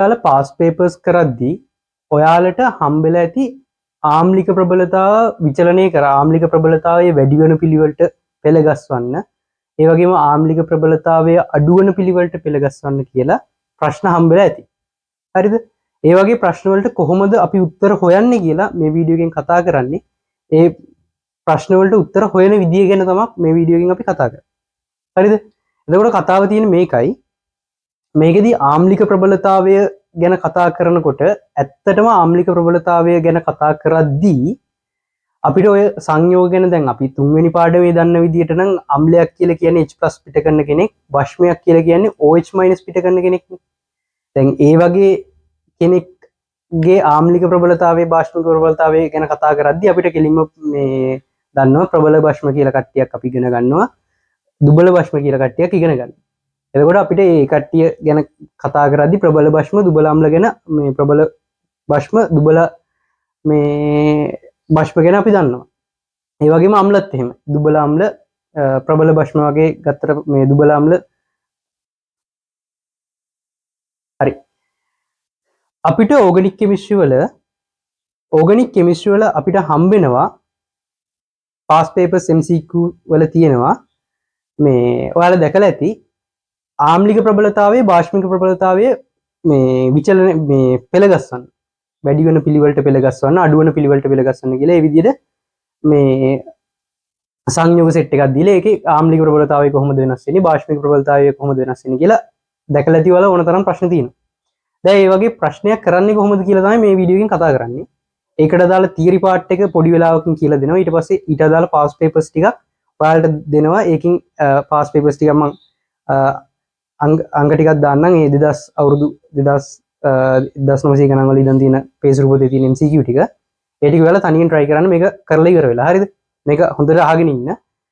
ඔයාලා pass papers කරද්දී ඔයාලට හම්බෙලා ඇති ආම්ලික ප්‍රබලතාව විචලනය කර ආම්ලික ප්‍රබලතාවයේ වැඩි වෙන පිළිවෙලට පෙළ ගස්වන්න, ඒ වගේම ආම්ලික ප්‍රබලතාවය අඩු වෙන පිළිවෙලට පෙළ ගස්වන්න කියලා ප්‍රශ්න හම්බෙලා ඇති. හරිද? ඒ වගේ ප්‍රශ්න වලට කොහොමද අපි උත්තර හොයන්නේ කියලා මේ වීඩියෝ එකෙන් කතා කරන්නේ. ඒ ප්‍රශ්න වලට උත්තර හොයන විදිය ගැන තමයි මේ වීඩියෝ එකෙන් අපි කතා කරන්නේ. හරිද? එතකොට කතාව තියෙන්නේ මේකයි. මේකෙදී ආම්ලික ප්‍රබලතාවය ගැන කතා කරනකොට ඇත්තටම ආම්ලික ප්‍රබලතාවය ගැන කතා කරද්දී අපිට ඔය සංයෝග ගැන දැන් අපි තුන්වෙනි පාඩමේ දන්න විදිහට නම් අම්ලයක් කියලා කියන්නේ H+ පිට කරන කෙනෙක්, භස්මයක් කියලා කියන්නේ OH- පිට කරන කෙනෙක්. දැන් ඒ වගේ කෙනෙක්ගේ ආම්ලික ප්‍රබලතාවයේ භාෂ්මික ප්‍රබලතාවය ගැන කතා කරද්දී අපිට කෙලින්ම මේ දන්නවා ප්‍රබල භස්ම කියලා කට්ටියක් අපි ඉගෙන ගන්නවා, දුබල භස්ම කියලා කට්ටියක් ඉගෙන ගන්නවා. එතකොට අපිට මේ කට්ටිය ගැන කතා කරද්දී ප්‍රබල භස්ම දුබල අම්ල ගැන මේ ප්‍රබල භස්ම දුබල මේ භස්ම ගැන අපි දන්නවා. ඒ වගේම අම්ලත් එහෙම. දුබල අම්ල ප්‍රබල භස්ම වගේ ගත්තට මේ දුබල අම්ල හරි. අපිට ඕගනික් කෙමිස්ට්‍රි වල අපිට හම්බෙනවා පාස් පේපර්ස් MCQ වල තියෙනවා මේ ඔයාලා දැකලා ඇති ආම්ලික ප්‍රබලතාවයේ භාෂ්මික ප්‍රබලතාවයේ මේ විචලන මේ පෙළ ගස්වන්න, වැඩි වෙන පිළිවෙලට පෙළ ගස්වන්න, අඩු වෙන පිළිවෙලට පෙළ ගස්වන්න කියලා ඒ විදිහට මේ සංයෝග සෙට් එකක් දීලා ඒකේ ආම්ලික ප්‍රබලතාවය කොහොමද වෙනස් වෙන්නේ, භාෂ්මික ප්‍රබලතාවය කොහොමද වෙනස් වෙන්නේ කියලා දැකලා ඇති වල ඕන තරම් ප්‍රශ්න තියෙනවා. දැන් මේ වගේ ප්‍රශ්නයක් කරන්නේ කොහොමද කියලා තමයි මේ වීඩියෝ එකෙන් කතා කරන්නේ. ඒකට අදාළ තියරි පාර්ට් එක පොඩි වෙලාවකින් කියලා දෙනවා. ඊට පස්සේ ඊට අදාළ පාස් පේපර්ස් ටිකක් ඔයාලට දෙනවා. ඒකින් පාස් පේපර්ස් ටිකක් මම අංග ටිකක් දාන්නම්. ඒ 2000 අවුරුදු 1900 ගණන් වල ඉඳන් තියෙන පේජ් රූපේ තියෙන MCQ ටික. ඒ ටික ඔයාලා තනියෙන් try කරන්න. මේක කරලා ඉවර වෙලා. හරිද? මේක හොඳට අහගෙන ඉන්න.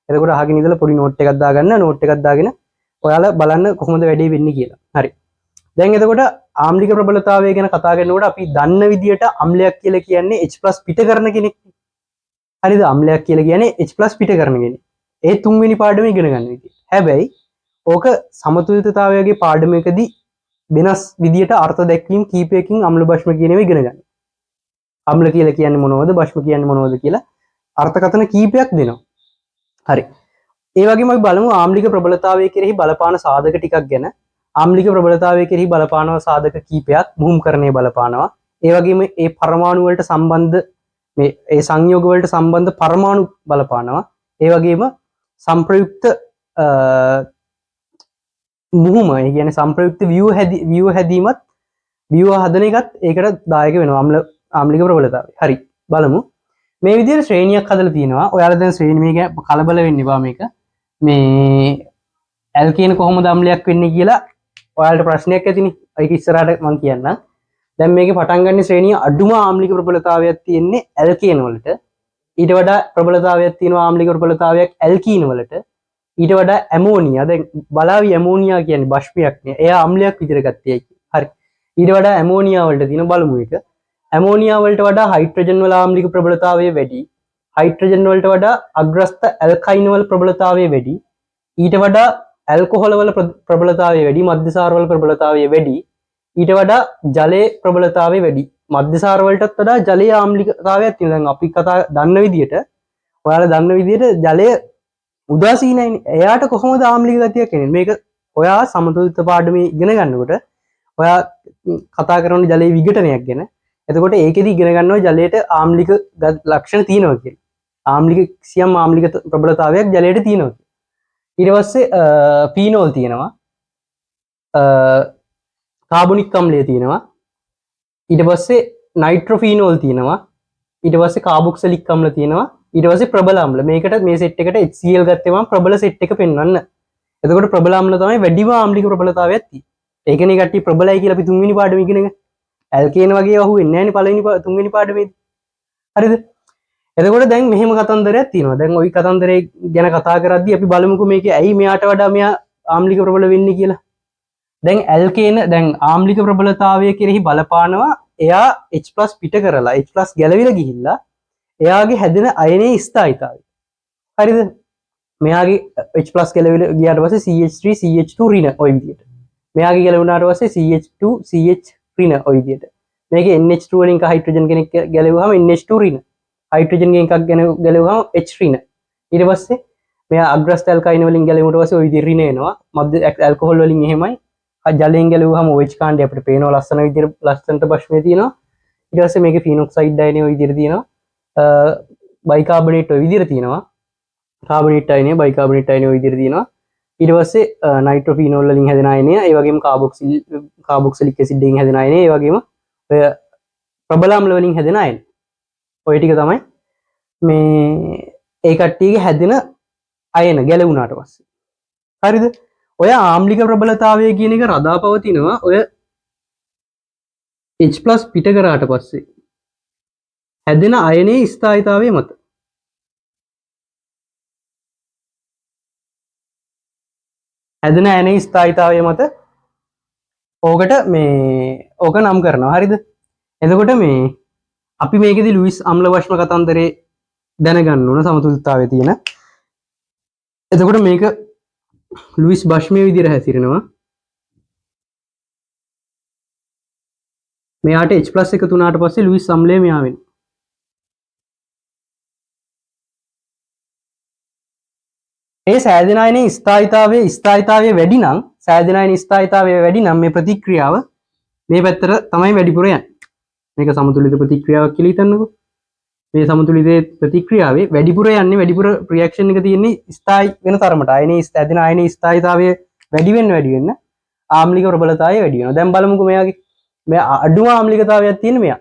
එතකොට අහගෙන ඉඳලා පොඩි නෝට් එකක් දාගන්න. නෝට් එකක් දාගෙන ඔයාලා බලන්න කොහොමද වැඩේ වෙන්නේ කියලා. හරි. දැන් එතකොට ආම්ලික ප්‍රබලතාවය ගැන කතා කරනකොට අපි දන්න විදියට අම්ලයක් කියලා කියන්නේ H+ පිට කරන කෙනෙක්. හරිද? අම්ලයක් කියලා කියන්නේ H+ පිට කරන කෙනෙක්. ඒ තුන්වෙනි පාඩමේ ඉගෙන ගන්න විදිය. හැබැයි ඕක සමතුලිතතාවයගේ පාඩමකදී වෙනස් විදියට අර්ථ දැක්වීම් කීපයකින් අම්ල භස්ම කියන ඒවා ඉගෙන ගන්න. අම්ල කියලා කියන්නේ මොනවද? භස්ම කියන්නේ මොනවද කියලා අර්ථකථන කීපයක් දෙනවා. හරි. ඒ වගේම අපි බලමු ආම්ලික ප්‍රබලතාවය කෙරෙහි බලපාන සාධක ටිකක් ගැන. ආම්ලික ප්‍රබලතාවය කෙරෙහි බලපානවා සාධක කීපයක්, මුහුම්කරණය බලපානවා. ඒ වගේම ඒ පරමාණු වලට සම්බන්ධ මේ ඒ සංයෝග වලට සම්බන්ධ පරමාණු බලපානවා. ඒ වගේම සංප්‍රයුක්ත මුහුම, ඒ කියන්නේ සංප්‍රයුක්ත ව්‍යුහ හැදීමත් ව්‍යුහ හදන එකත් ඒකට දායක වෙනවා ආම්ලික ප්‍රබලතාවය. හරි. බලමු. මේ විදිහට ශ්‍රේණියක් හදලා තියෙනවා. ඔයාලා දැන් ශ්‍රේණි මේක කලබල වෙන්න එපා මේක. මේ ඇල්කේන කොහොමද අම්ලයක් වෙන්නේ කියලා ඔයාලට ප්‍රශ්නයක් ඇතිනේ. ඒක ඉස්සරහට මම කියන්නම්. දැන් මේකේ පටන් ගන්න ශ්‍රේණිය අඩුම ආම්ලික ප්‍රබලතාවයක් තියෙන්නේ ඇල්කේන වලට. ඊට වඩා ප්‍රබලතාවයක් තියෙනවා ආම්ලික ප්‍රබලතාවයක් ඇල්කීන වලට. ඊට වඩා ඇමෝනියා, දැන් බලාවි ඇමෝනියා කියන්නේ භස්මයක් නේ. එයා අම්ලයක් විදිහට ගත්තේ. හරි. ඊට වඩා ඇමෝනියා වලට තියෙන බලමු එක. ඇමෝනියා වලට වඩා හයිඩ්‍රජන් වල ආම්ලික ප්‍රබලතාවය වැඩි. හයිඩ්‍රජන් වලට වඩා අග්‍රස්ත ඇල්කයින් වල ප්‍රබලතාවය වැඩි. ඊට වඩා ඇල්කොහොල වල ප්‍රබලතාවය වැඩි, මධ්‍යසාර වල ප්‍රබලතාවය වැඩි. ඊට වඩා ජලයේ ප්‍රබලතාවය වැඩි. මධ්‍යසාර වලටත් වඩා ජලයේ ආම්ලිකතාවයක් තියෙනවා. දැන් අපි කතා දන්න විදිහට ඔයාලා දන්න විදිහට ජලය උදාසීනයිනේ. එයාට කොහොමද ආම්ලික ගතියක් එන්නේ? මේක ඔයා සමතුලිත පාඩමේ ඉගෙන ගන්නකොට ඔයා කතා කරන ජලයේ විඝටනයක් ගැන. එතකොට ඒකෙදි ඉගෙන ගන්නවා ජලයට ආම්ලික ලක්ෂණ තියෙනවා කියලා. ආම්ලික සියම් ආම්ලික ප්‍රබලතාවයක් ජලයට තියෙනවා. ඊට පස්සේ පීනෝල් තියෙනවා, කාබොනික් අම්ලය තියෙනවා, ඊට පස්සේ නයිට්‍රොෆීනෝල් තියෙනවා, ඊට පස්සේ කාබොක්සිලික් අම්ල තියෙනවා, ඊට පස්සේ ප්‍රබල අම්ල. මේකට මේ සෙට් එකට HCl ගත්තේ මම ප්‍රබල සෙට් එක පෙන්වන්න. එතකොට ප්‍රබල අම්ල තමයි වැඩිම ආම්ලික ප්‍රබලතාවයක් තියෙන්නේ. ඒකනේ කට්ටිය ප්‍රබලයි කියලා අපි තුන්වෙනි පාඩමේ ඉගෙන ගන්න. ඇල්කේන වගේ අහුවෙන්නේ නැහැනේ පළවෙනි තුන්වෙනි පාඩමේදී. හරිද? එතකොට දැන් මෙහෙම කතන්දරයක් තියෙනවා. දැන් ওই කතන්දරේ ගැන කතා කරද්දී අපි බලමුකෝ මේකේ ඇයි මෙයාට වඩා මෙයා ආම්ලික ප්‍රබල වෙන්නේ කියලා. දැන් ඇල්කේන දැන් ආම්ලික ප්‍රබලතාවය කෙරෙහි බලපානවා එයා H+ පිට කරලා H+ ගැලවිලා ගිහිල්ලා එයාගේ හැදෙන අයනයේ ස්ථායීතාවය. හරිද? මෙයාගේ H+ ගැලවිලා ගියාට පස්සේ CH3 CH2 ඍණ ওই විදිහට. මෙයාගේ ගැලවුණාට පස්සේ CH2 CH ඍණ ඔය විදියට. මේකේ NH2 වලින් එක හයිඩ්‍රජන් කෙනෙක් ගැලවුවාම NH2 ඍණ. හයිඩ්‍රජන් එකක් ගැලවුවාම H ඍණ. ඊට පස්සේ මෙයා අග්‍රස්ත ඇල්කයින් වලින් ගැලවුවට පස්සේ ඔය විදිහට ඍණ එනවා. මධ්‍ය ඇල්කොහොල් වලින් එහෙමයි. ජලයෙන් ගැලවුවාම OH කාණ්ඩය අපිට පේනවා ලස්සන විදිහට ලස්සනට ප්‍රශ්නේ තියෙනවා. ඊට පස්සේ මේකේ ෆිනොක්සයිඩ් අයනේ ඔය විදිහට තියෙනවා. බයිකාබනේට් ඔය විදිහට තියෙනවා. කාබනේට් අයනේ බයිකාබනේට් අයනේ ඔය විදිහට තියෙනවා. ඊට පස්සේ නයිට්‍රොෆීනෝල් වලින් හැදෙන අයනය, ඒ වගේම කාබොක්සිලික් ඇසිඩ් එකෙන් හැදෙන අයනය, ඒ වගේම ඔය ප්‍රබල අම්ල වලින් හැදෙන අයන. ඔය ටික තමයි මේ ඒ කට්ටියගේ හැදෙන අයන ගැලවුණාට පස්සේ. හරිද? ඔය ආම්ලික ප්‍රබලතාවය කියන එක රඳා පවතිනවා ඔය H+ පිට කරාට පස්සේ හැදෙන අයනයේ ස්ථායීතාවය මත. හැදෙන අයනයේ ස්ථායීතාවය මත ඕකට මේ ඕක නම් කරනවා. හරිද? එතකොට මේ අපි මේකෙදි ලුයිස් අම්ල වශ්ම කතන්දරේ දැනගන්න ඕන සමතුලිතතාවයේ තියෙන. එතකොට මේක ලුයිස් බෂ්මය විදිහට හැසිරෙනවා. මෙයාට H+ එකතු වුණාට පස්සේ ලුයිස් අම්ලය මෙයා වෙනවා. ඒ සෑදෙන අයනේ ස්ථායීතාවය වැඩි නම්, සෑදෙන අයනේ ස්ථායීතාවය වැඩි නම් මේ ප්‍රතික්‍රියාව මේ පැත්තට තමයි වැඩිපුර යන්නේ. මේක සමතුලිත ප්‍රතික්‍රියාවක් කියලා හිතන්නකෝ. මේ සමතුලිත ප්‍රතික්‍රියාවේ වැඩිපුර යන්නේ, වැඩිපුර රියැක්ෂන් එක තියෙන්නේ ස්ථායි වෙන තරමට. අයනේ සෑදෙන අයනේ ස්ථායීතාවය වැඩි වෙන්න ආම්ලික ප්‍රබලතාවය වැඩි වෙනවා. දැන් බලමුකෝ මෙයාගේ මේ අඩුම ආම්ලිකතාවයක් තියෙන මෙයා.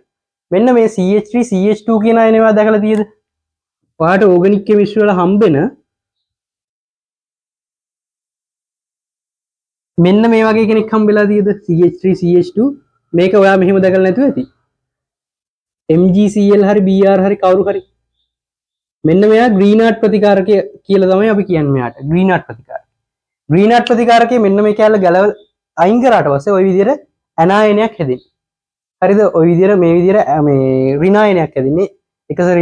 මෙන්න මේ CH3 CH2 කියන අයනේ මේවා දැකලා තියෙද? ඔයාලට ඕගනික් කෙමිස්ට්‍රි වල හම්බෙන මෙන්න මේ වගේ කෙනෙක් හම්බෙලා තියෙද? CH3 CH2 මේක ඔයා මෙහෙම දැකලා නැතුව ඇති. MgCl හරි Br හරි කවුරු හරි මෙන්න මෙයා ග්‍රීනාඩ් ප්‍රතිකාරකය කියලා තමයි අපි කියන්නේ මෙයාට. ග්‍රීනාඩ් ප්‍රතිකාරක. ග්‍රීනාඩ් ප්‍රතිකාරකයේ මෙන්න මේ කැලල ගැලව අයින් කරාට පස්සේ ওই විදිහට ඇනායනයක් හැදෙන්නේ. හරිද? ওই විදිහට මේ විදිහට මේ ඍණායනයක් හැදෙන්නේ. එකසර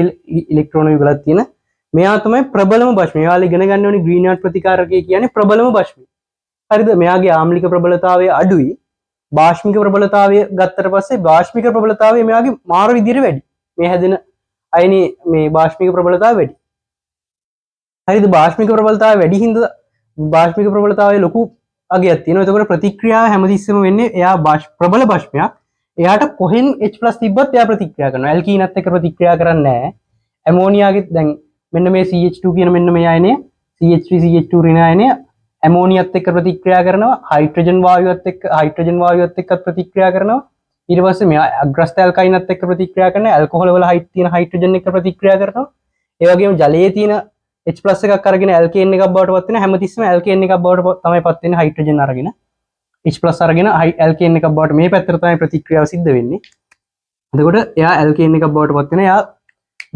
ඉලෙක්ට්‍රෝන යුගලක් තියෙන. මෙයා තමයි ප්‍රබලම බෂ්මය. ඔයාලා ඉගෙන ගන්න ඕනේ ග්‍රීනාඩ් ප්‍රතිකාරකය කියන්නේ ප්‍රබලම බෂ්මය. හරිද? මෙයාගේ ආම්ලික ප්‍රබලතාවය අඩුයි. බාෂ්මික ප්‍රබලතාවය ගත්තට පස්සේ බාෂ්මික ප්‍රබලතාවය මෙයාගේ මාර විදිහට වැඩි. මේ හැදෙන අයනේ මේ බාෂ්මික ප්‍රබලතාවය වැඩි. හරිද? බාෂ්මික ප්‍රබලතාවය වැඩි හින්දා බාෂ්මික ප්‍රබලතාවය ලොකු අගයක් තියෙනවා. එතකොට ප්‍රතික්‍රියාව හැමතිස්සෙම වෙන්නේ එයා ප්‍රබල බෂ්මයක්. එයාට කොහෙන් H+ තිබ්බත් එයා ප්‍රතික්‍රියා කරනවා. ඇල්කීනත් එක්ක ප්‍රතික්‍රියා කරන්නේ නැහැ. ඇමෝනියාගේ දැන් මෙන්න මේ CH2 කියන මෙන්න මේ අයනය CH3 CH2 ඍණ අයනය ඇමෝනියත් එක්ක ප්‍රතික්‍රියා කරනවා. හයිඩ්‍රජන් වායුවත් එක්ක ප්‍රතික්‍රියා කරනවා. ඊට පස්සේ මෙයා අග්‍රස්ත ඇල්කයිනත් එක්ක ප්‍රතික්‍රියා කරනවා. ඇල්කොහොල් වල තියෙන හයිඩ්‍රජන් එක්ක ප්‍රතික්‍රියා කරනවා. ඒ වගේම ජලයේ තියෙන H+ එකක් අරගෙන ඇල්කේන් එකක් බවට පත් වෙන හැමතිස්සෙම ඇල්කේන් එකක් බවට තමයි පත් වෙන්නේ. හයිඩ්‍රජන් අරගෙන H+ අරගෙන ඇල්කේන් එකක් බවට මේ පැත්තට තමයි ප්‍රතික්‍රියාව සිද්ධ වෙන්නේ. එතකොට එයා ඇල්කේන් එකක් බවට පත් වෙන. එයා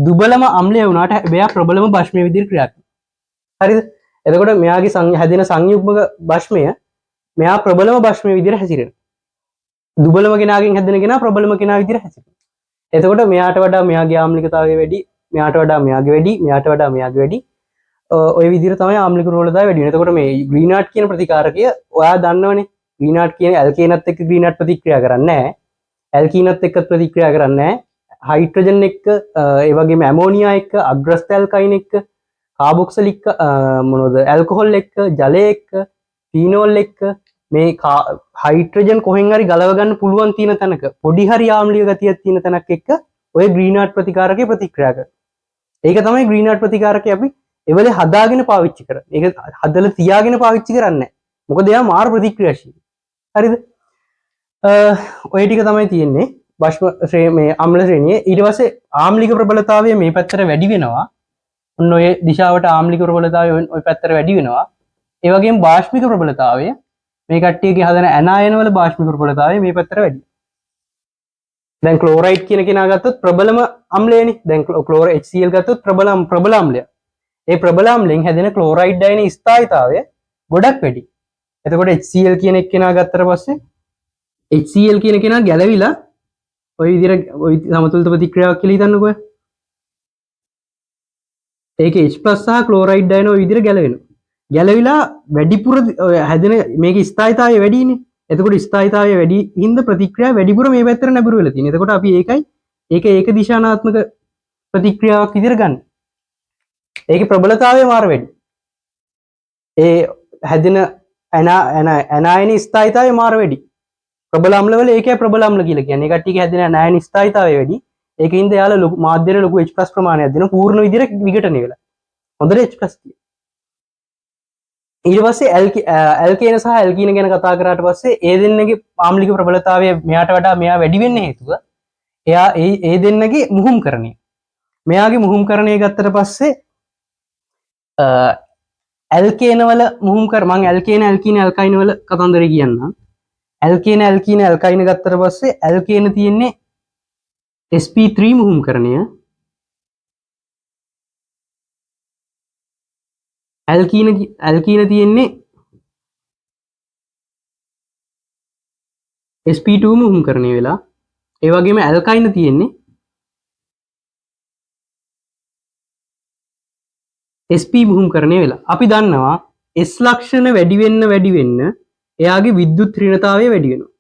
දුබලම අම්ලය වුණාට එයා ප්‍රබලම බෂ්මයේ විදිහට ක්‍රියා කරනවා. හරිද? එතකොට මෙයාගේ හැදෙන සංයුග්මක බෂ්මය මෙයා ප්‍රබලම බෂ්මයේ විදිහට හැසිරෙනවා. දුබලම කෙනාගෙන් හැදෙන කෙනා ප්‍රබලම කෙනා විදිහට හැසිරෙනවා. එතකොට මෙයාට වඩා මෙයාගේ ආම්ලිකතාවය වැඩි, මෙයාට වඩා මෙයාගේ වැඩි, මෙයාට වඩා මෙයාගේ වැඩි. ඔය විදිහට තමයි ආම්ලික ප්‍රබලතාවය වැඩි වෙන්නේ. එතකොට මේ ග්‍රීනාඩ් කියන ප්‍රතිකාරකය ඔයා දන්නවනේ. ග්‍රීනාඩ් කියන ඇල්කේනත් එක්ක ග්‍රීනාඩ් ප්‍රතික්‍රියා කරන්නේ නැහැ. ඇල්කීනත් එක්ක ප්‍රතික්‍රියා කරන්නේ නැහැ. හයිඩ්‍රජන් එක්ක ඒ වගේම ඇමෝනියා එක්ක අග්‍රස්ත ඇල්කයින් එක්ක කාබොක්සිලික් මොනවද ඇල්කොහොල් එක්ක ජලය එක්ක ෆීනෝල් එක්ක මේ හයිඩ්‍රජන් කොහෙන් හරි ගලව ගන්න පුළුවන් තියෙන තැනක පොඩි හරි ආම්ලික ගතියක් තියෙන තැනක් එක්ක ඔය ග්‍රීනාඩ් ප්‍රතිකාරකේ ප්‍රතික්‍රියා කරනවා. ඒක තමයි ග්‍රීනාඩ් ප්‍රතිකාරකේ අපි එවලේ හදාගෙන පාවිච්චි කරන්නේ. ඒක හදලා තියාගෙන පාවිච්චි කරන්නේ නැහැ. මොකද එයා මාර ප්‍රතික්‍රියාශීලී. හරිද? ඔය ටික තමයි තියෙන්නේ බෂ්ම මේ අම්ල ශ්‍රේණියේ. ඊට පස්සේ ආම්ලික ප්‍රබලතාවය මේ පැත්තට වැඩි වෙනවා. ඔන්න ඔය දිශාවට ආම්ලික ප්‍රබලතාවය ඔය පැත්තට වැඩි වෙනවා. ඒ වගේම බාෂ්මික ප්‍රබලතාවය මේ කට්ටියගේ හදන ඇනායන වල බාෂ්මික ප්‍රබලතාවය මේ පැත්තට වැඩි. දැන් ක්ලෝරයිඩ් කියන කෙනා ගත්තොත් ප්‍රබලම අම්ලයනේ. දැන් HCl ගත්තොත් ප්‍රබල අම්ලය. ඒ ප්‍රබල අම්ලෙන් හැදෙන ක්ලෝරයිඩ් අයනේ ස්ථායීතාවය ගොඩක් වැඩි. එතකොට HCl කියන එක්කෙනා ගත්තට පස්සේ HCl කියන කෙනා ගැලවිලා ඔය විදිහට ඔය සමතුලිත ප්‍රතික්‍රියාවක් කියලා හිතන්නකෝ. ඒකේ H+ සහ ක්ලෝරයිඩ් අයන ඔය විදිහට ගැලවෙනවා. ගැලවිලා වැඩිපුර හැදෙන මේකේ ස්ථායීතාවය වැඩිනේ. එතකොට ස්ථායීතාවය වැඩි හින්දා ප්‍රතික්‍රියාව වැඩිපුර මේ පැත්තට නැඹුරු වෙලා තියෙනවා. එතකොට අපි ඒක දිශානාත්මක ප්‍රතික්‍රියාවක් විදිහට ගන්න. ඒකේ ප්‍රබලතාවය මාර වැඩි. ඒ හැදෙන ඇනායන ස්ථායීතාවය මාර වැඩි. ප්‍රබල අම්ල වල ඒකයි ප්‍රබල අම්ල කියලා කියන්නේ. ඒ කට්ටියගේ හැදෙන ඇනායන ස්ථායීතාවය වැඩි. ඒකින්ද යාලා ලොකු මාධ්‍යයට ලොකු H+ ප්‍රමාණයක් දෙන පූර්ණ විදිහට විඝටනය වෙලා. හොඳට H+ තියෙනවා. ඊට පස්සේ ඇල්කේන සහ ඇල්කීන ගැන කතා කරාට පස්සේ ඒ දෙන්නගේ ආම්ලික ප්‍රබලතාවය මෙයාට වඩා මෙයා වැඩි වෙන්න හේතුව එයා ඒ දෙන්නගේ මුහුම්කරණය. මෙයාගේ මුහුම්කරණය ගත්තට පස්සේ ඇල්කේන වල මුහුම්කර මම ඇල්කේන ඇල්කීන ඇල්කයින වල කතන්දරය කියන්නම්. ඇල්කේන ඇල්කීන ඇල්කයින ගත්තට පස්සේ ඇල්කේන තියෙන්නේ sp3 මුහුම්කරණය. ඇල්කීන තියෙන්නේ sp2 මුහුම්කරණය වෙලා. ඒ වගේම ඇල්කයින තියෙන්නේ sp මුහුම්කරණය වෙලා. අපි දන්නවා s ලක්ෂණ වැඩි වෙන්න එයාගේ විද්‍යුත් ඍණතාවය වැඩි වෙනවා.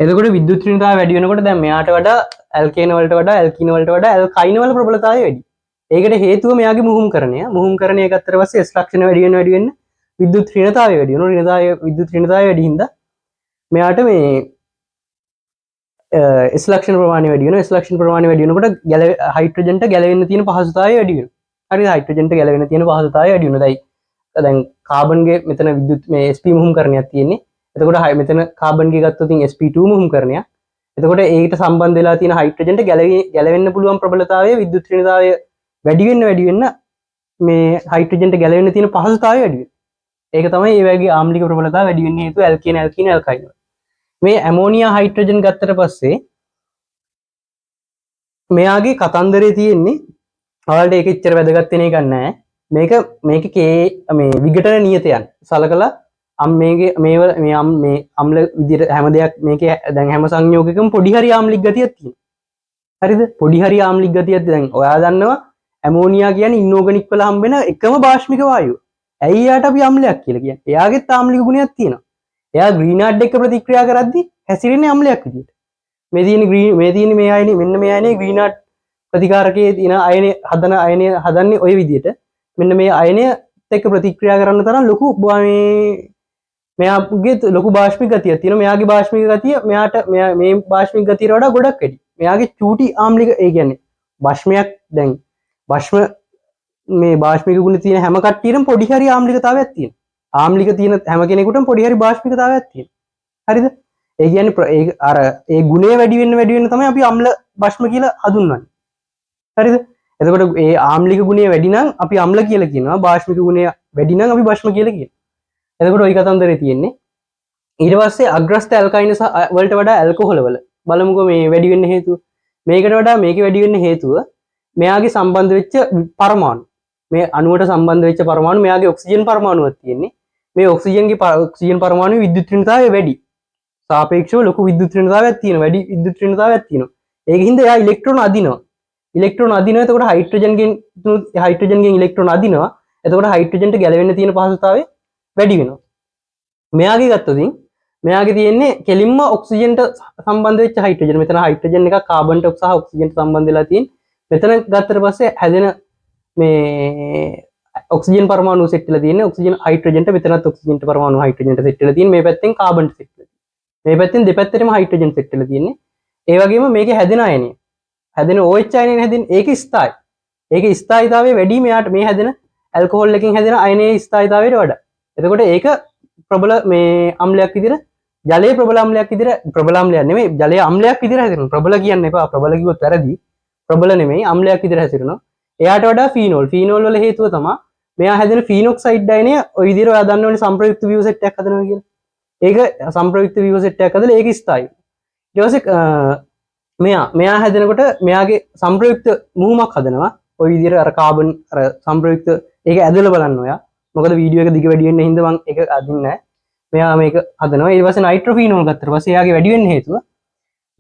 එතකොට විද්‍යුත් ඍණතාවය වැඩි වෙනකොට දැන් මෙයාට වඩා ඇල්කේන වලට වඩා ඇල්කීන වලට වඩා ඇල්කයින වල ප්‍රබලතාවය වැඩි. ඒකට හේතුව මෙයාගේ මුහුම්කරණය ගත්තට පස්සේ S ලක්ෂණ වැඩි වෙන්න විද්‍යුත් ඍණතාවය වැඩි වෙනවා. විද්‍යුත් ඍණතාවය වැඩි හින්දා මෙයාට මේ S ලක්ෂණ ප්‍රමාණය වැඩි වෙනවා. S ලක්ෂණ ප්‍රමාණය වැඩි වෙනකොට හයිඩ්‍රජන්ට ගැලවෙන්න තියෙන පහසුතාවය වැඩි වෙනවා. හරිද? හයිඩ්‍රජන්ට ගැලවෙන්න තියෙන පහසුතාවය වැඩි වෙනවා. දැන් කාබන්ගේ මෙතන විද්‍යුත් මේ sp මුහුම්කරණයක් තියෙන්නේ. එතකොට මෙතන කාබන්ගේ ගත්තොත් sp2 මුහුම්කරණයක්. එතකොට ඒකට සම්බන්ධ වෙලා තියෙන හයිඩ්‍රජන්ට ගැලවෙන්න පුළුවන් ප්‍රබලතාවය විද්‍යුත් ඍණතාවය වැඩි වෙන්න මේ හයිඩ්‍රජන්ට ගැලවෙන්න තියෙන පහසුතාවය වැඩි වෙනවා. ඒක තමයි ඒ වගේ ආම්ලික ප්‍රබලතාව වැඩි වෙන්න හේතුව ඇල්කේන ඇල්කීන ඇල්කයින. මේ ඇමෝනියා හයිඩ්‍රජන් ගත්තට පස්සේ මෙයාගේ කතන්දරේ තියෙන්නේ ඔයාලට ඒක එච්චර වැදගත් වෙන එකක් නැහැ. මේක මේ විඝටන නියතයන් සලකලා මේ අම්ල විදිහට හැම දෙයක් මේකේ දැන් හැම සංයෝගයකම පොඩි හරි ආම්ලික ගතියක් තියෙනවා. හරිද? පොඩි හරි ආම්ලික ගතියක් දැන් ඔයා දන්නවා ඇමෝනියා කියන්නේ ඉන්օර්ගනික් වල හම්බෙන එකම භාෂ්මික වායුව. ඇයි යාට අපි අම්ලයක් කියලා කියන්නේ? එයාගෙත් ආම්ලික ගුණයක් තියෙනවා. එයා ග්‍රීන්හාඩ් එක්ක ප්‍රතික්‍රියා කරද්දී හැසිරෙන්නේ අම්ලයක් විදිහට. මේ තියෙන මේ අයනේ මෙන්න මේ අයනේ ග්‍රීන්හාඩ් ප්‍රතිකාරකයේ තියෙන අයනේ හදන්නේ ওই විදිහට. මෙන්න මේ අයනේ එක්ක ප්‍රතික්‍රියා කරන්න තරම් ලොකු මෙයාගේ ලොකු භාෂ්මික ගතියක් තියෙනවා. මෙයාගේ භාෂ්මික ගතිය මේ භාෂ්මික ගතියට වඩා ගොඩක් වැඩි. මෙයාගේ චූටි ආම්ලික ඒ කියන්නේ භාෂ්මයක් දැන් භාෂ්ම මේ භාෂ්මික ගුණ තියෙන හැම කට්ටියටම පොඩි හරි ආම්ලිකතාවයක් තියෙනවා. ආම්ලික තියෙන හැම කෙනෙකුටම පොඩි හරි භාෂ්මිකතාවයක් තියෙනවා. හරිද? ඒ කියන්නේ ඒ ගුණය වැඩි වෙන්න තමයි අපි අම්ල භාෂ්ම කියලා හඳුන්වන්නේ. හරිද? එතකොට ඒ ආම්ලික ගුණය වැඩි නම් අපි අම්ල කියලා කියනවා. භාෂ්මික ගුණය වැඩි නම් අපි භාෂ්ම කියලා කියනවා. එතකොට ওই කතන්දරේ තියෙන්නේ. ඊට පස්සේ අග්‍රස්ත ඇල්කයින වලට වඩා ඇල්කොහොල වල බලමුකෝ මේ වැඩි වෙන්න හේතුව. මේකට වඩා මේකේ වැඩි වෙන්න හේතුව මෙයාගේ සම්බන්ධ වෙච්ච පරමාණු. මේ අණුවට සම්බන්ධ වෙච්ච පරමාණු මෙයාගේ ඔක්සිජන් පරමාණුවක් තියෙන්නේ. මේ ඔක්සිජන් පරමාණුවේ විද්‍යුත් ඍණතාවය වැඩි. සාපේක්ෂව ලොකු විද්‍යුත් ඍණතාවයක් තියෙනවා. වැඩි විද්‍යුත් ඍණතාවයක් තියෙනවා. ඒකින්ද එයා ඉලෙක්ට්‍රෝන අදිනවා. එතකොට හයිඩ්‍රජන්ගෙන් ඉලෙක්ට්‍රෝන අදිනවා. එතකොට හයිඩ්‍රජන්ට ගැලවෙන්න තියෙන පහසුතාවය වැඩි වෙනවා. මෙයාගේ ගත්තොත් මෙයාගේ තියෙන්නේ කෙලින්ම ඔක්සිජන්ට සම්බන්ධ වෙච්ච හයිඩ්‍රජන්. මෙතන හයිඩ්‍රජන් එකක් කාබන්ට සහ ඔක්සිජන්ට සම්බන්ධ වෙලා තියෙන. මෙතන ගත්තට පස්සේ හැදෙන මේ ඔක්සිජන් පරමාණු සෙට් වෙලා තියෙන්නේ. ඔක්සිජන් හයිඩ්‍රජන්ට මෙතනත් ඔක්සිජන්ට පරමාණු හයිඩ්‍රජන්ට සෙට් වෙලා තියෙන්නේ. මේ පැත්තෙන් කාබන්ට සෙට් වෙලා තියෙන්නේ. මේ පැත්තෙන් දෙපැත්තටම හයිඩ්‍රජන් සෙට් වෙලා තියෙන්නේ. ඒ වගේම මේකේ හැදෙන අයනිය. හැදෙන OH අයනිය හැදෙන ඒක ස්ථායි. ඒකේ ස්ථායිතාවය වැඩි මෙයාට මේ හැදෙන ඇල්කොහොල් එකෙන් හැදෙන අයනයේ ස්ථායිතාවයට වඩා. එතකොට ඒක ප්‍රබල මේ අම්ලයක් විදිහට ජලයේ ප්‍රබල අම්ලයක් විදිහට ප්‍රබල අම්ලයක් නෙමෙයි ජලයේ අම්ලයක් විදිහට හැදෙනවා. ප්‍රබල කියන්න එපා. ප්‍රබල කිව්වොත් වැරදි. ප්‍රබල නෙමෙයි අම්ලයක් විදිහට හැසිරෙනවා. එයාට වඩා ෆීනෝල් වල හේතුව තමයි මෙයා හැදෙන ෆීනොක්සයිඩ් අයනය ওই විදිහට ඔයා දන්නවනේ සම්ප්‍රයුක්ත ව්‍යුහ සෙට් එකක් හදනවා කියලා. ඒක සම්ප්‍රයුක්ත ව්‍යුහ සෙට් එකක් හදලා ඒක ස්ථායි. ඊට පස්සේ මෙයා හැදෙනකොට මෙයාගේ සම්ප්‍රයුක්ත මුහුමක් හදනවා. ওই විදිහට අර කාබන් අර සම්ප්‍රයුක්ත ඒක ඇදලා බලන්න ඔයා. මොකද වීඩියෝ එක දිග වැඩි වෙන්න හින්දා මම ඒක අදින්නේ නැහැ. මෙයා මේක හදනවා. ඊට පස්සේ නයිට්‍රෝෆීනෝල් ගත්තා පස්සේ එයාගේ වැඩි වෙන්න හේතුව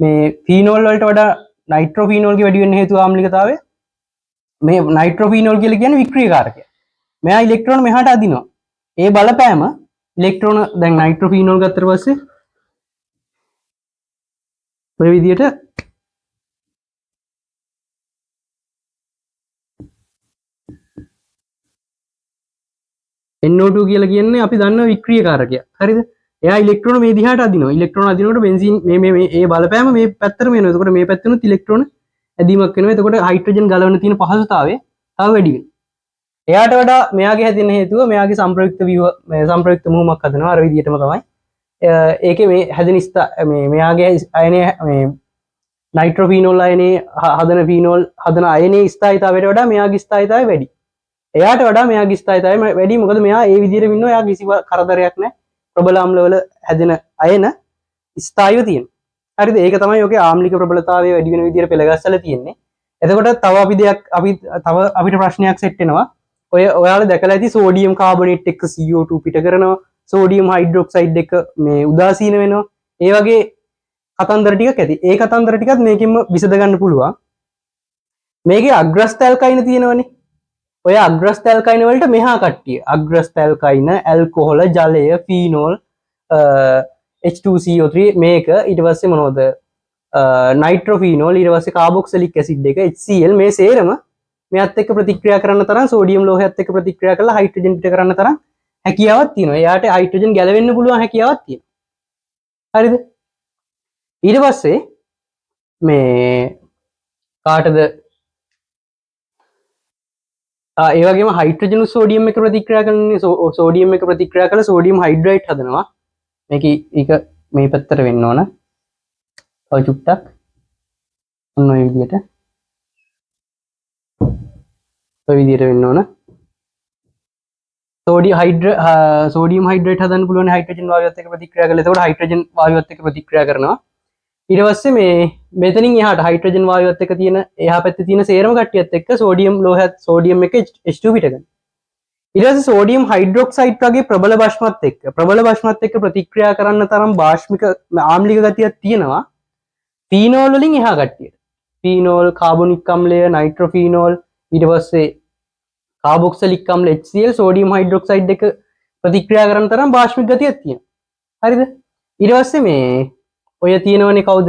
මේ ෆීනෝල් වලට වඩා නයිට්‍රෝෆීනෝල්ගේ වැඩි වෙන්න හේතුව ආම්ලිකතාවය. මේ නයිට්‍රෝෆීනෝල් කියලා කියන්නේ වික්‍රියකාරකය. මෙයා ඉලෙක්ට්‍රෝන මෙහාට අදිනවා. ඒ බලපෑම ඉලෙක්ට්‍රෝන දැන් නයිට්‍රෝෆීනෝල් ගත්තට පස්සේ ඔය විදියට NO2 කියලා කියන්නේ අපි දන්න වික්‍රියකාරකයක්. හරිද? එයා ඉලෙක්ට්‍රෝන මේ දිහාට අදිනවා. ඉලෙක්ට්‍රෝන අදිනකොට බෙන්සීන් මේ ඒ බලපෑම මේ පැත්තටම එනවා. එතකොට මේ පැත්තෙනුත් ඉලෙක්ට්‍රෝන ඇදීමක් වෙනවා. එතකොට හයිඩ්‍රජන් ගලවන්න තියෙන පහසුතාවය තව වැඩි වෙනවා. එයාට වඩා මෙයාගේ හැදෙන හේතුව මෙයාගේ සම්ප්‍රයුක්ත මුහුමක් හදනවා. අර විදිහටම තමයි. ඒකේ මේ හැදෙන මෙයාගේ අයනය මේ නයිට්‍රෝෆීනෝල් අයනේ හදන ෆීනෝල් හදන අයනේ ස්ථායීතාවයට වඩා මෙයාගේ ස්ථායීතාවය වැඩි. එයාට වඩා මෙයාගේ ස්ථායීතාවය වැඩි. මොකද මෙයා ඒ විදිහට ඉන්නවා. එයා කිසි කරදරයක් නැහැ. ප්‍රබල ආම්ලවල හැදෙන අයන ස්ථායීව තියෙනවා. හරිද? ඒක තමයි ඔකේ ආම්ලික ප්‍රබලතාවය වැඩි වෙන විදිහට පෙළගස්සලා තියෙන්නේ. එතකොට තව අපිට ප්‍රශ්නයක් සෙට් වෙනවා. ඔයාලා දැකලා ඇති සෝඩියම් කාබනේට් එක්ක CO2 පිට කරනවා. සෝඩියම් හයිඩ්‍රොක්සයිඩ් එක මේ උදාසීන වෙනවා. ඒ වගේ කතන්දර ටිකක් ඇති. ඒ කතන්දර ටිකත් මේකෙන්ම විසඳ ගන්න පුළුවන්. මේකේ අග්‍රස්තල්කයින තියෙනවනේ. ඔය අග්‍රස්තල්කයින වලට මෙහා කට්ටිය. අග්‍රස්තල්කයින, ඇල්කොහොල, ජලය, ෆීනෝල්, H2CO3 මේක ඊට පස්සේ මොනවද? නයිට්‍රෝෆීනෝල්, ඊට පස්සේ කාබොක්සිලික් ඇසිඩ් එක HCl මේ සේරම මෙයත් එක්ක ප්‍රතික්‍රියා කරන්න තරම් සෝඩියම් ලෝහයත් එක්ක ප්‍රතික්‍රියා කරලා හයිඩ්‍රජන් පිට කරන්න තරම් හැකියාවක් තියෙනවා. එයාට හයිඩ්‍රජන් ගැලවෙන්න පුළුවන් හැකියාවක් තියෙනවා. හරිද? ඊට පස්සේ මේ කාටද ඒ වගේම හයිඩ්‍රජන් සෝඩියම් එක ප්‍රතික්‍රියා කරන්නේ සෝඩියම් එක ප්‍රතික්‍රියා කරලා සෝඩියම් හයිඩ්‍රයිඩ් හදනවා. මේක මේ පැත්තට වෙන්න ඕන. තව චුට්ටක් ඔන්න ඔය විදිහට වෙන්න ඕන. සෝඩියම් හයිඩ්‍රේට් හදන්න පුළුවන් හයිඩ්‍රජන් වායුවත් එක්ක ප්‍රතික්‍රියා කරලා එතකොට හයිඩ්‍රජන් වායුවත් එක්ක ප්‍රතික්‍රියා කරනවා. ඊට පස්සේ මේ මෙතනින් එහාට හයිඩ්‍රජන් වායුවත් එක්ක තියෙන එහා පැත්තේ තියෙන සේරම කට්ටියත් එක්ක සෝඩියම් ලෝහයත් සෝඩියම් එක H2 පිට කරනවා. ඊට පස්සේ සෝඩියම් හයිඩ්‍රොක්සයිඩ් වගේ ප්‍රබල භස්මත් එක්ක ප්‍රතික්‍රියා කරන්න තරම් භාෂ්මික ආම්ලික ගතියක් තියෙනවා. ෆීනෝල් වලින් එහා කට්ටියට. ෆීනෝල්, කාබොනික් අම්ලය, නයිට්‍රෝෆීනෝල්, ඊට පස්සේ කාබොක්සිලික් අම්ල HCl සෝඩියම් හයිඩ්‍රොක්සයිඩ් එක ප්‍රතික්‍රියා කරන තරම් භාෂ්මික ගතියක් තියෙනවා. හරිද? ඊට පස්සේ මේ ඔය තියෙනවනේ කවුද?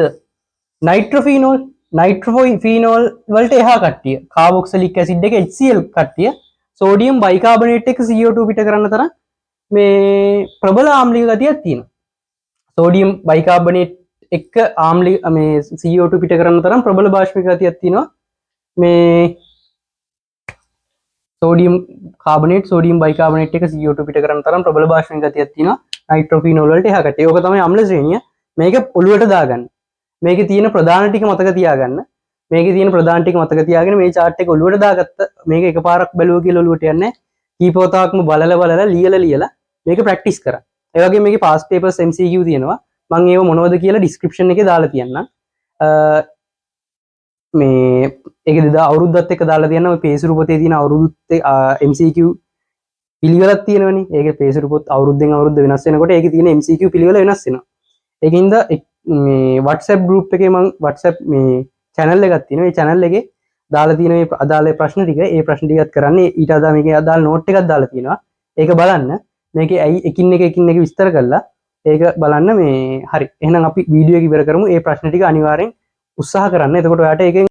නයිට්‍රෝෆීනෝල් වලට එහා කට්ටිය. කාබොක්සිලික් ඇසිඩ් එක HCl කට්ටිය සෝඩියම් බයිකාබනේට් එක CO2 පිට කරන්න තරම් මේ ප්‍රබල ආම්ලික ගතියක් තියෙනවා. සෝඩියම් බයිකාබනේට් එක ආම්ලික මේ CO2 පිට කරන්න තරම් ප්‍රබල භාෂ්මික ගතියක් තියෙනවා. මේ සෝඩියම් කාබනේට් සෝඩියම් බයිකාබනේට් එක CO2 පිට කරන්න තරම් ප්‍රබල භාෂ්මික ගතියක් තියෙනවා. නයිට්‍රෝෆීනෝල් වලට එහා කට්ටිය. ඕක තමයි අම්ල ශ්‍රේණිය. මේක ඔලුවට දාගන්න. මේකේ තියෙන ප්‍රධාන ටික මතක තියාගන්න. මේ chart එක ඔලුවට දාගත්ත මේක එකපාරක් බැලුවා කියලා ඔලුවට යන්නේ. කීප වතාවක්ම බලලා ලියලා මේක ප්‍රැක්ටිස් කරා. ඒ වගේම මේකේ past papers MCQ තියෙනවා. මම ඒව මොනවද කියලා description එකේ දාලා තියන්නම්. මේ ඒක අවුරුද්දත් එක්ක දාලා තියන්න ඔය පේසුරු පොතේ තියෙන අවුරුද්දත් MCQ පිළිවෙලක් තියෙනවනේ. ඒකේ පේසුරු පොත් අවුරුද්දෙන් අවුරුද්ද වෙනස් වෙනකොට ඒකේ තියෙන MCQ පිළිවෙල වෙනස් වෙනවා. ඒකින්ද මේ WhatsApp group එකේ මම WhatsApp මේ channel එකක් තියෙනවා. ඒ channel එකේ දාලා තියෙන මේ අදාළ ප්‍රශ්න ටික ඒ ප්‍රශ්න ටිකත් කරන්නේ ඊට අදාළ මේකේ අදාළ note එකක් දාලා තියෙනවා. ඒක බලන්න. මේකේ ඇයි එකින් එක විස්තර කරලා ඒක බලන්න මේ හරි. එහෙනම් අපි වීඩියෝ එක ඉවර කරමු. ඒ ප්‍රශ්න ටික අනිවාර්යෙන් උත්සාහ කරන්න. එතකොට ඔයාලට ඒකෙන්